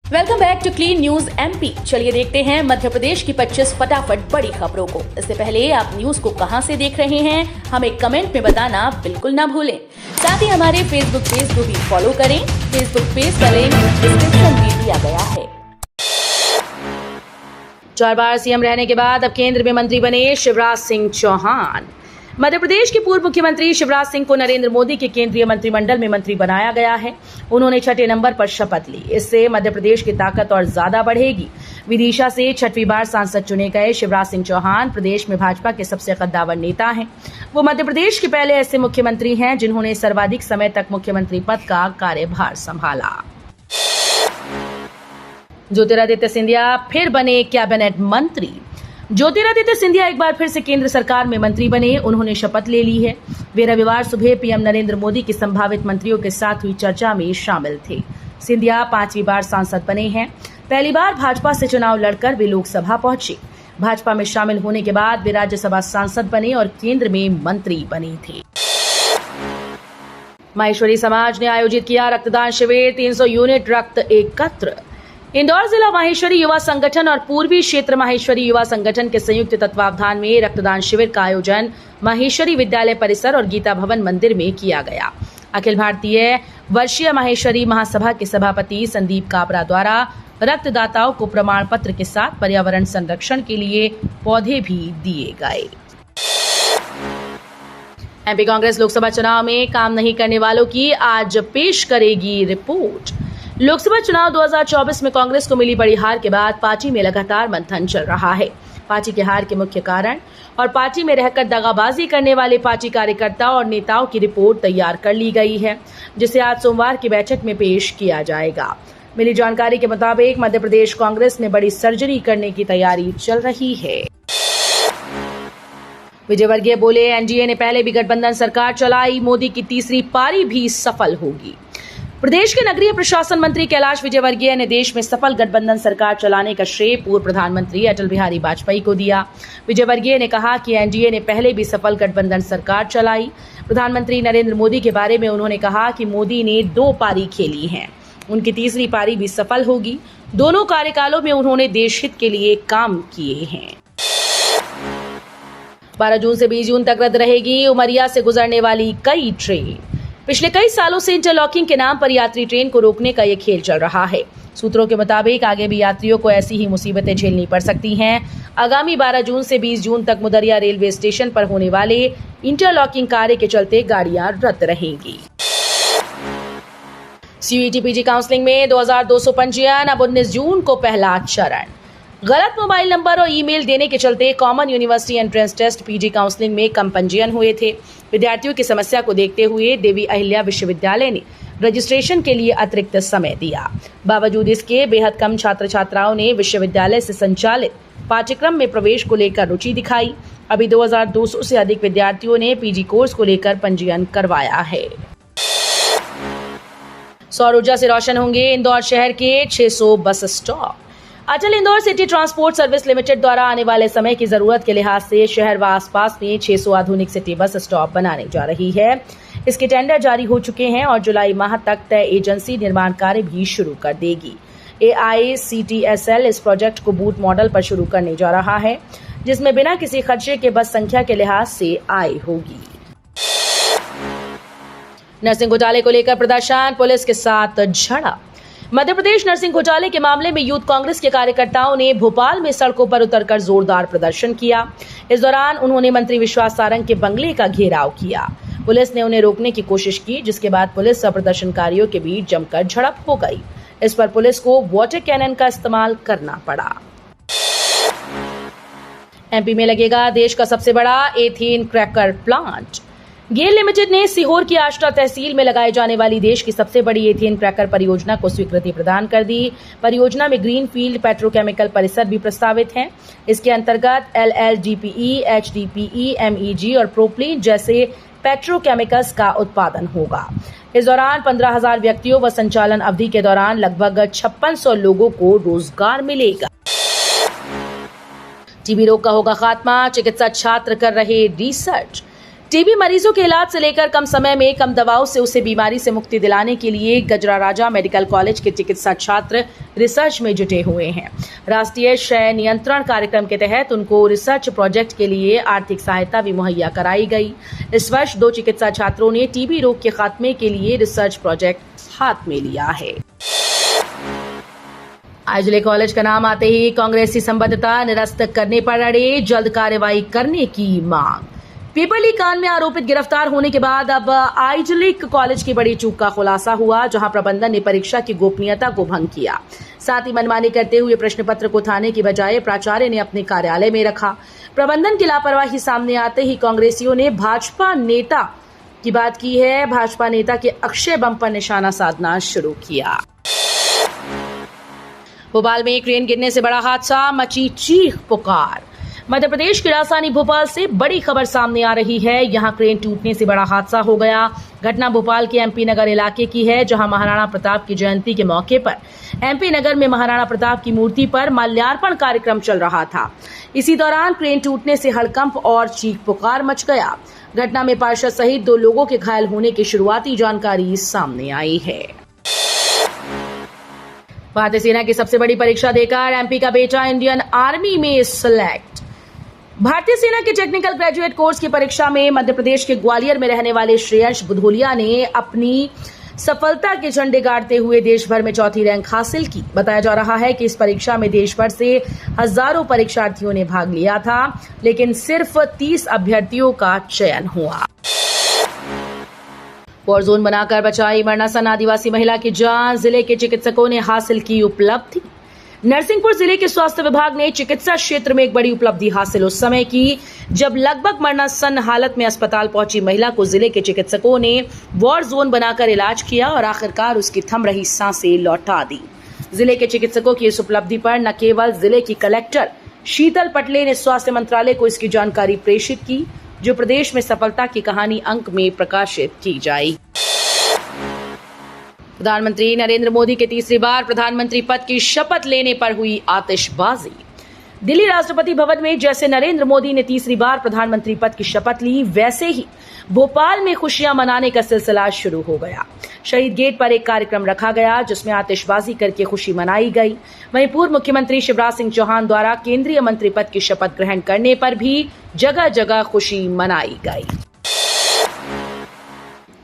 Welcome back to clean news MP. चलिए देखते हैं मध्य प्रदेश की 25 फटाफट बड़ी खबरों को। इससे पहले आप न्यूज को कहां से देख रहे हैं, हमें कमेंट में बताना बिल्कुल ना भूलें। साथ ही हमारे फेसबुक पेज को भी फॉलो करें। फेसबुक पेज का लिंक डिस्क्रिप्शन में दिया गया है। 4 बार सीएम रहने के बाद अब केंद्र में मंत्री बने शिवराज सिंह चौहान। मध्य प्रदेश के पूर्व मुख्यमंत्री शिवराज सिंह को नरेंद्र मोदी के केंद्रीय मंत्रिमंडल में मंत्री बनाया गया है। उन्होंने 6ठे नंबर पर शपथ ली। इससे मध्य प्रदेश की ताकत और ज्यादा बढ़ेगी। विदिशा से 6वीं बार सांसद चुने गए शिवराज सिंह चौहान प्रदेश में भाजपा के सबसे कद्दावर नेता हैं। वो मध्य प्रदेश के पहले ऐसे मुख्यमंत्री हैं जिन्होंने सर्वाधिक समय तक मुख्यमंत्री पद का कार्यभार संभाला। ज्योतिरादित्य सिंधिया फिर बने कैबिनेट मंत्री। ज्योतिरादित्य सिंधिया एक बार फिर से केंद्र सरकार में मंत्री बने। उन्होंने शपथ ले ली है। वे रविवार सुबह पीएम नरेंद्र मोदी की संभावित मंत्रियों के साथ हुई चर्चा में शामिल थे। सिंधिया 5वीं बार सांसद बने हैं। पहली बार भाजपा से चुनाव लड़कर वे लोकसभा पहुंचे। भाजपा में शामिल होने के बाद वे राज्यसभा सांसद बने और केंद्र में मंत्री बने थे। माहेश्वरी समाज ने आयोजित किया रक्तदान शिविर। 300 यूनिट रक्त एकत्र। इंदौर जिला माहेश्वरी युवा संगठन और पूर्वी क्षेत्र माहेश्वरी युवा संगठन के संयुक्त तत्वावधान में रक्तदान शिविर का आयोजन माहेश्वरी विद्यालय परिसर और गीता भवन मंदिर में किया गया। अखिल भारतीय वर्षीय माहेश्वरी महासभा के सभापति संदीप काबरा द्वारा रक्तदाताओं को प्रमाण पत्र के साथ पर्यावरण संरक्षण के लिए पौधे भी दिए गए। एमपी कांग्रेस लोकसभा चुनाव में काम नहीं करने वालों की आज पेश करेगी रिपोर्ट। लोकसभा चुनाव 2024 में कांग्रेस को मिली बड़ी हार के बाद पार्टी में लगातार मंथन चल रहा है। पार्टी के हार के मुख्य कारण और पार्टी में रहकर दगाबाजी करने वाले पार्टी कार्यकर्ता और नेताओं की रिपोर्ट तैयार कर ली गई है, जिसे आज सोमवार की बैठक में पेश किया जाएगा। मिली जानकारी के मुताबिक मध्य प्रदेश कांग्रेस में बड़ी सर्जरी करने की तैयारी चल रही है। विजयवर्गीय बोले, एनडीए ने पहले भी गठबंधन सरकार चलाई, मोदी की तीसरी पारी भी सफल होगी। प्रदेश के नगरीय प्रशासन मंत्री कैलाश विजयवर्गीय ने देश में सफल गठबंधन सरकार चलाने का श्रेय पूर्व प्रधानमंत्री अटल बिहारी वाजपेयी को दिया। विजयवर्गीय ने कहा कि एनडीए ने पहले भी सफल गठबंधन सरकार चलाई। प्रधानमंत्री नरेंद्र मोदी के बारे में उन्होंने कहा कि मोदी ने 2 पारी खेली हैं, उनकी तीसरी पारी भी सफल होगी। दोनों कार्यकालों में उन्होंने देश हित के लिए काम किए हैं। 12 जून से 20 जून तक रद्द रहेगी उमरिया से गुजरने वाली कई ट्रेन। पिछले कई सालों से इंटरलॉकिंग के नाम पर यात्री ट्रेन को रोकने का ये खेल चल रहा है। सूत्रों के मुताबिक आगे भी यात्रियों को ऐसी ही मुसीबतें झेलनी पड़ सकती हैं। आगामी 12 जून से 20 जून तक मुदरिया रेलवे स्टेशन पर होने वाले इंटरलॉकिंग कार्य के चलते गाड़ियां रद्द रहेंगी। सीयूईटी पीजी काउंसलिंग में 2200 पंजीयन। अब 19 जून को पहला चरण। गलत मोबाइल नंबर और ईमेल देने के चलते common university entrance test PG counselling में कम पंजीयन हुए थे। विद्यार्थियों की समस्या को देखते हुए देवी अहिल्या विश्वविद्यालय ने रजिस्ट्रेशन के लिए अतिरिक्त समय दिया। बावजूद इसके बेहद कम छात्र छात्राओं ने विश्वविद्यालय से संचालित पाठ्यक्रम में प्रवेश को लेकर रुचि दिखाई। अभी 2200 से अधिक विद्यार्थियों ने पीजी कोर्स को लेकर पंजीयन करवाया है। सौर ऊर्जा से रोशन होंगे इंदौर शहर के 600 bus stop. Atal Indore city transport service limited द्वारा आने वाले समय की जरूरत के लिहाज से शहर व आसपास में 600 आधुनिक सिटी बस स्टॉप बनाने जा रही है। इसके टेंडर जारी हो चुके हैं और जुलाई माह तक तय एजेंसी निर्माण कार्य भी शुरू कर देगी। AICTSL इस प्रोजेक्ट को बूट मॉडल पर शुरू करने जा रहा है, जिसमें बिना किसी खर्चे के बस संख्या के लिहाज से आय होगी। नर्सिंग घोटाले को लेकर प्रदर्शन, पुलिस के साथ झड़प। मध्य प्रदेश नर्सिंग घोटाले के मामले में यूथ कांग्रेस के कार्यकर्ताओं ने भोपाल में सड़कों पर उतरकर जोरदार प्रदर्शन किया। इस दौरान उन्होंने मंत्री विश्वास सारंग के बंगले का घेराव किया। पुलिस ने उन्हें रोकने की कोशिश की, जिसके बाद पुलिस और प्रदर्शनकारियों के बीच जमकर झड़प हो गई। इस पर पुलिस को वाटर कैनन का इस्तेमाल करना पड़ा। एमपी में लगेगा देश का सबसे बड़ा एथेन क्रैकर प्लांट। गेल लिमिटेड ने सीहोर की आष्टा तहसील में लगाए जाने वाली देश की सबसे बड़ी एथेन क्रैकर परियोजना को स्वीकृति प्रदान कर दी। परियोजना में ग्रीनफील्ड पेट्रोकेमिकल परिसर भी प्रस्तावित है। इसके अंतर्गत LLDPE, HDPE, MEG और प्रोपलीन जैसे पेट्रोकेमिकल्स का उत्पादन होगा। इस दौरान 15,000 व्यक्तियों व संचालन अवधि के दौरान लगभग 5600 लोगों को रोजगार मिलेगा। टीबी रोग का होगा खात्मा, चिकित्सा छात्र कर रहे रिसर्च। टीबी मरीजों के इलाज से लेकर कम समय में कम दवाओं से उसे बीमारी से मुक्ति दिलाने के लिए गजरा राजा मेडिकल कॉलेज के चिकित्सा छात्र रिसर्च में जुटे हुए हैं। राष्ट्रीय क्षय नियंत्रण कार्यक्रम के तहत उनको रिसर्च प्रोजेक्ट के लिए आर्थिक सहायता भी मुहैया कराई गई। इस वर्ष 2 चिकित्सा छात्रों ने टीबी रोग के खात्मे के लिए रिसर्च प्रोजेक्ट हाथ में लिया है। आइजोले कॉलेज का नाम आते ही कांग्रेसी संबद्धता निरस्त करने पर अड़े, जल्द कार्रवाई करने की मांग। पेपर लीक कांड में आरोपित गिरफ्तार होने के बाद अब आइजोले कॉलेज की बड़ी चूक का खुलासा हुआ, जहां प्रबंधन ने परीक्षा की गोपनीयता को भंग किया। साथ ही मनमानी करते हुए प्रश्न पत्र को थाने की बजाय प्राचार्य ने अपने कार्यालय में रखा। प्रबंधन की लापरवाही सामने आते ही कांग्रेसियों ने भाजपा नेता की बात की है। भाजपा नेता के अक्षय बम पर निशाना साधना शुरू किया। भोपाल में क्रेन गिरने से बड़ा हादसा, मची चीख पुकार। मध्य प्रदेश की राजधानी भोपाल से बड़ी खबर सामने आ रही है। यहां क्रेन टूटने से बड़ा हादसा हो गया। घटना भोपाल के एमपी नगर इलाके की है, जहां महाराणा प्रताप की जयंती के मौके पर एमपी नगर में महाराणा प्रताप की मूर्ति पर माल्यार्पण कार्यक्रम चल रहा था। इसी दौरान क्रेन टूटने से हड़कंप और चीख पुकार मच गया। घटना में पार्षद सहित 2 लोगों के घायल होने की शुरुआती जानकारी सामने आई है। भारतीय सेना की सबसे बड़ी परीक्षा देकर एमपी का बेटा इंडियन आर्मी में सिलेक्ट। भारतीय सेना के टेक्निकल ग्रेजुएट कोर्स की परीक्षा में मध्य प्रदेश के ग्वालियर में रहने वाले श्रेयंश बुधोलिया ने अपनी सफलता के झंडे गाड़ते हुए देश भर में 4थी रैंक हासिल की। बताया जा रहा है कि इस परीक्षा में देश भर से हजारों परीक्षार्थियों ने भाग लिया था, लेकिन सिर्फ 30 अभ्यर्थियों का चयन हुआ। वॉर जोन बनाकर बचाई मरनासन आदिवासी महिला की जान, जिले के चिकित्सकों ने हासिल की उपलब्धि। नरसिंहपुर जिले के स्वास्थ्य विभाग ने चिकित्सा क्षेत्र में एक बड़ी उपलब्धि हासिल उस समय की जब लगभग मरनासन हालत में अस्पताल पहुंची महिला को जिले के चिकित्सकों ने वॉर जोन बनाकर इलाज किया और आखिरकार उसकी थम रही सांसें लौटा दी। जिले के चिकित्सकों की इस उपलब्धि पर न केवल जिले की कलेक्टर शीतल पटले ने स्वास्थ्य मंत्रालय को इसकी जानकारी प्रेषित की, जो प्रदेश में सफलता की कहानी अंक में प्रकाशित की जाएगी। प्रधानमंत्री नरेंद्र मोदी के तीसरी बार प्रधानमंत्री पद की शपथ लेने पर हुई आतिशबाजी। दिल्ली राष्ट्रपति भवन में जैसे नरेंद्र मोदी ने तीसरी बार प्रधानमंत्री पद की शपथ ली, वैसे ही भोपाल में खुशियां मनाने का सिलसिला शुरू हो गया। शहीद गेट पर एक कार्यक्रम रखा गया, जिसमें आतिशबाजी करके खुशी मनाई गई। वहीं पूर्व मुख्यमंत्री शिवराज सिंह चौहान द्वारा केंद्रीय मंत्री पद की शपथ ग्रहण करने पर भी जगह जगह खुशी मनाई गई।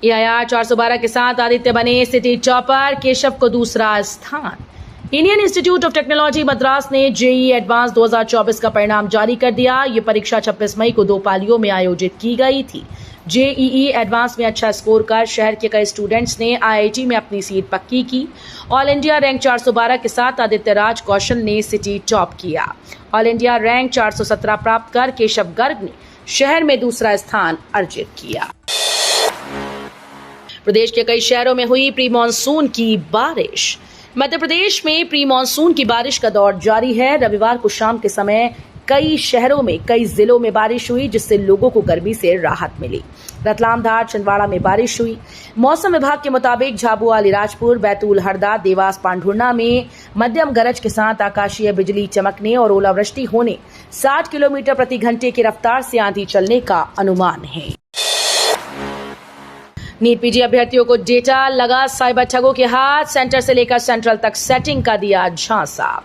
AIR 412 के साथ आदित्य बने सिटी टॉपर, केशव को दूसरा स्थान। Indian institute of technology Madras ने JEE एडवांस 2024 का परिणाम जारी कर दिया। ये परीक्षा 26 मई को 2 पालियों में आयोजित की गई थी। JEE एडवांस में अच्छा स्कोर कर शहर के कई स्टूडेंट्स ने IIT में अपनी सीट पक्की की। ऑल इंडिया रैंक 412 के साथ आदित्य राज कौशल ने सिटी टॉप किया। ऑल इंडिया रैंक 417 प्राप्त कर केशव गर्ग ने शहर में दूसरा स्थान अर्जित किया। प्रदेश के कई शहरों में हुई प्री मानसून की बारिश। मध्य प्रदेश में प्री मानसून की बारिश का दौर जारी है। रविवार को शाम के समय कई शहरों में कई जिलों में बारिश हुई, जिससे लोगों को गर्मी से राहत मिली। रतलाम, धार, छिंदवाड़ा में बारिश हुई। मौसम विभाग के मुताबिक झाबुआ, अलीराजपुर, बैतूल, हरदा, देवास, पांढुर्णा में मध्यम गरज के साथ आकाशीय बिजली चमकने और ओलावृष्टि होने, 60 किलोमीटर प्रति घंटे की रफ्तार से आंधी चलने का अनुमान है। नीट पीजी अभ्यर्थियों को डेटा लगा साइबर ठगों के हाथ, सेंटर से लेकर सेंट्रल तक सेटिंग का दिया झांसा।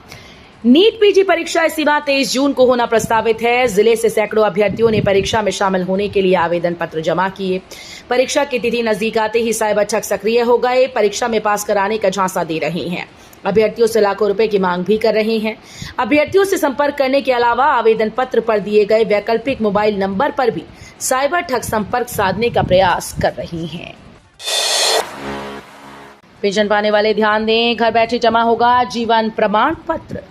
नीट पीजी परीक्षा इसी माह 23 जून को होना प्रस्तावित है। जिले से सैकड़ों अभ्यर्थियों ने परीक्षा में शामिल होने के लिए आवेदन पत्र जमा किए। परीक्षा की तिथि नजदीक आते ही साइबर ठग सक्रिय हो गए, परीक्षा में पास कराने का झांसा दे रहे हैं। अभ्यर्थियों से लाखों रुपए की मांग भी कर रहे हैं। अभ्यर्थियों से संपर्क करने के अलावा आवेदन पत्र पर दिए गए वैकल्पिक मोबाइल नंबर पर भी साइबर ठग संपर्क साधने का प्रयास कर रही हैं। पेंशन पाने वाले ध्यान दें, घर बैठे जमा होगा जीवन प्रमाण पत्र।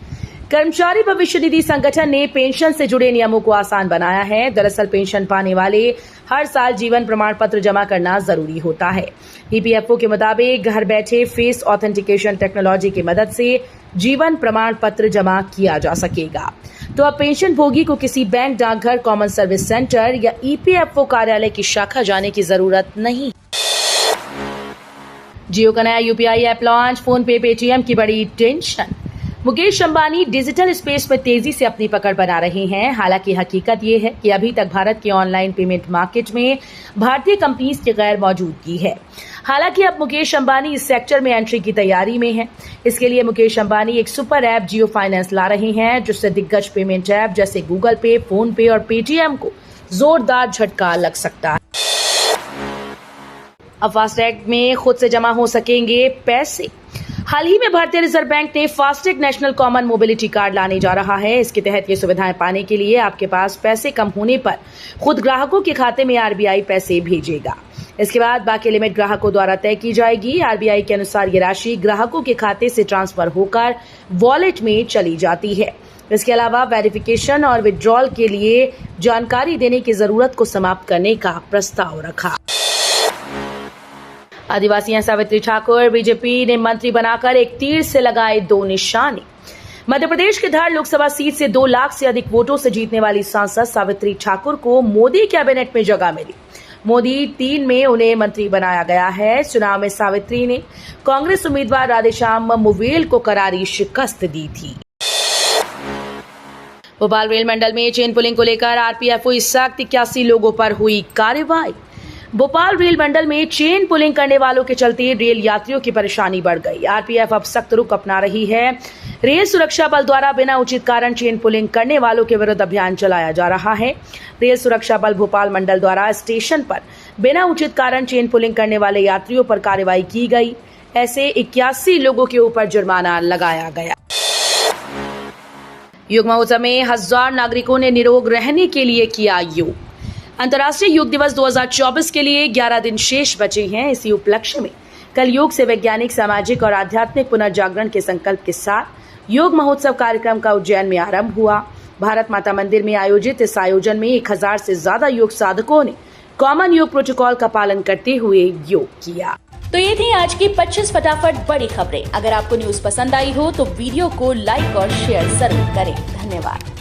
कर्मचारी भविष्य निधि संगठन ने पेंशन से जुड़े नियमों को आसान बनाया है। दरअसल पेंशन पाने वाले हर साल जीवन प्रमाण पत्र जमा करना जरूरी होता है। EPFO के मुताबिक घर बैठे फेस ऑथेंटिकेशन टेक्नोलॉजी की मदद से जीवन प्रमाण पत्र जमा किया जा सकेगा। तो अब पेंशन भोगी को किसी बैंक, डाकघर, कॉमन सर्विस सेंटर या EPFO कार्यालय की शाखा जाने की जरूरत नहीं। जियो का नया UPI ऐप लॉन्च, फोन पे, पेटीएम की बड़ी tension. Mukesh Ambani digital space में तेजी से अपनी पकड़ बना रहे हैं। हालांकि हकीकत ये है कि अभी तक भारत के ऑनलाइन पेमेंट मार्केट में भारतीय कंपनीज की गैर मौजूदगी है। हालांकि अब मुकेश अंबानी इस सेक्टर में एंट्री की तैयारी में है। इसके लिए मुकेश अंबानी एक सुपर ऐप जियो फाइनेंस ला रहे हैं, जिससे दिग्गज पेमेंट ऐप जैसे गूगल पे, फोन पे और पेटीएम को जोरदार झटका लग सकता है। अब फास्टैग में खुद से जमा हो सकेंगे पैसे। हाल ही में भारतीय रिजर्व बैंक ने FASTag national common mobility card लाने जा रहा है। इसके तहत ये सुविधाएं पाने के लिए आपके पास पैसे कम होने पर खुद ग्राहकों के खाते में आरबीआई पैसे भेजेगा। इसके बाद बाकी लिमिट ग्राहकों द्वारा तय की जाएगी। आरबीआई के अनुसार ये राशि ग्राहकों के खाते से ट्रांसफर होकर वॉलेट में चली जाती है। इसके अलावा वेरिफिकेशन और विड्रॉल के लिए जानकारी देने की जरूरत को समाप्त करने का प्रस्ताव रखा। आदिवासी सावित्री ठाकुर बीजेपी ने मंत्री बनाकर एक तीर से लगाए 2 निशाने। मध्य प्रदेश के धार लोकसभा सीट से 2 लाख से अधिक वोटों से जीतने वाली सांसद सावित्री ठाकुर को मोदी कैबिनेट में जगह मिली। मोदी 3 में उन्हें मंत्री बनाया गया है। चुनाव में सावित्री ने कांग्रेस उम्मीदवार राधेश्याम मुवेल को करारी शिकस्त दी थी। भोपाल रेल मंडल में चेन पुलिंग को लेकर आरपीएफ हुई सख्त, 81 लोगों पर हुई कार्रवाई। भोपाल रेल मंडल में चेन पुलिंग करने वालों के चलते रेल यात्रियों की परेशानी बढ़ गई। आरपीएफ अब सख्त रुख अपना रही है। रेल सुरक्षा बल द्वारा बिना उचित कारण चेन पुलिंग करने वालों के विरुद्ध अभियान चलाया जा रहा है। रेल सुरक्षा बल भोपाल मंडल द्वारा स्टेशन पर बिना उचित कारण चेन पुलिंग करने वाले यात्रियों पर कार्रवाई की गई। ऐसे 81 लोगों के ऊपर जुर्माना लगाया गया। योग महोत्सव में 1000 नागरिकों ने निरोग रहने के लिए किया योग। अंतर्राष्ट्रीय योग दिवस 2024 के लिए 11 दिन शेष बचे हैं। इसी उपलक्ष्य में कल योग से वैज्ञानिक, सामाजिक और आध्यात्मिक पुनर्जागरण के संकल्प के साथ योग महोत्सव कार्यक्रम का उज्जैन में आरंभ हुआ। भारत माता मंदिर में आयोजित इस आयोजन में 1000 से ज्यादा योग साधकों ने कॉमन योग प्रोटोकॉल का पालन करते हुए योग किया। तो ये थी आज की 25 फटाफट बड़ी खबरें। अगर आपको न्यूज पसंद आई हो तो वीडियो को लाइक और शेयर जरूर करें। धन्यवाद।